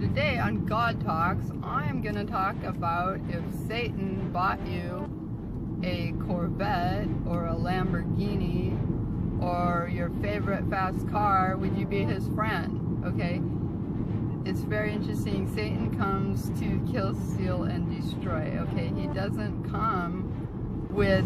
today on God Talks, I'm going to talk about if Satan bought you a Corvette or a Lamborghini or your favorite fast car, would you be his friend? Okay, it's very interesting. Satan comes to kill, steal, and destroy. Okay, he doesn't come with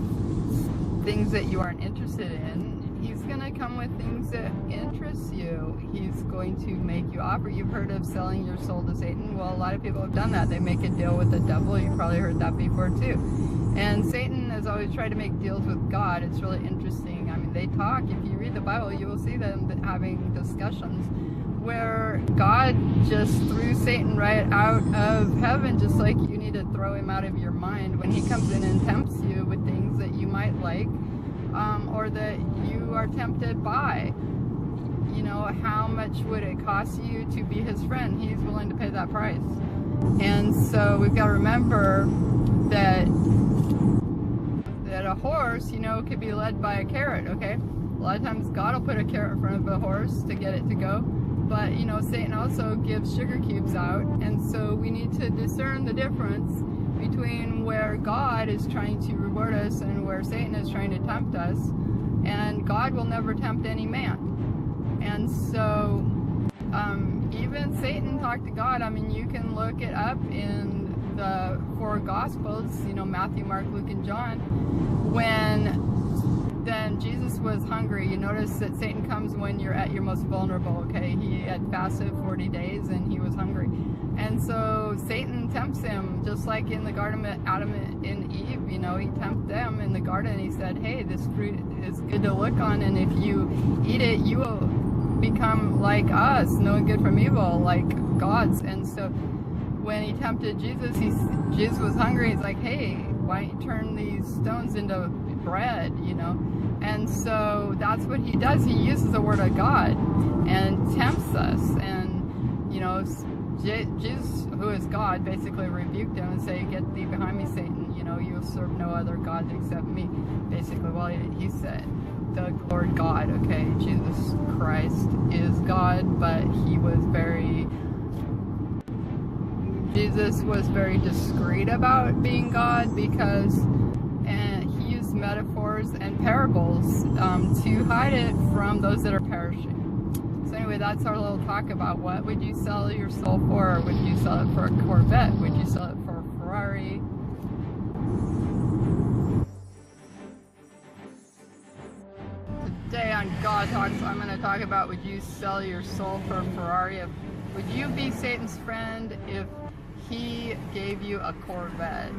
things that you aren't interested in. He's going to come with things that interest you. He's going to make you offer. You've heard of selling your soul to Satan. Well, a lot of people have done that. They make a deal with the devil. You've probably heard that before too. And Satan has always tried to make deals with God. It's really interesting. I mean, they talk. If you read the Bible, you will see them having discussions where God just threw Satan right out of heaven, just like you need to throw him out of your mind when he comes in and tempts you with things that you might like, or that you are tempted by. You know, how much would it cost you to be his friend? He's willing to pay that price. And so we've got to remember that a horse, you know, could be led by a carrot, okay? A lot of times God will put a carrot in front of a horse to get it to go. But, you know, Satan also gives sugar cubes out. And so we need to discern the difference between where God is trying to reward us and where Satan is trying to tempt us. And God will never tempt any man. And so even Satan talked to God. I mean, you can look it up in the four Gospels, you know, Matthew, Mark, Luke, and John. When then Jesus was hungry, you notice that Satan comes when you're at your most vulnerable, okay? He had fasted 40 days and he was hungry. And so Satan tempts him, just like in the garden of Adam and Eve, you know, he tempted them in the garden. He said, hey, this fruit is good to look on, and if you eat it, you will become like us, knowing good from evil, like gods. And so when he tempted Jesus, Jesus was hungry. He's like, hey, why don't you turn these stones into bread, you know? And so that's what he does. He uses the word of God and tempts us. And, you know, Jesus, who is God, basically rebuked him and said, get thee behind me, Satan. You know, you serve no other gods except me. Basically, well, he said, the Lord God, okay? Jesus Christ is God, but Jesus was very discreet about being God because he used metaphors and parables to hide it from those that are perishing. So anyway, that's our little talk about what would you sell your soul for? Or would you sell it for a Corvette? Would you sell it for a Ferrari? Today on God Talks, I'm going to talk about, would you sell your soul for a Ferrari? Would you be Satan's friend if he gave you a Corvette?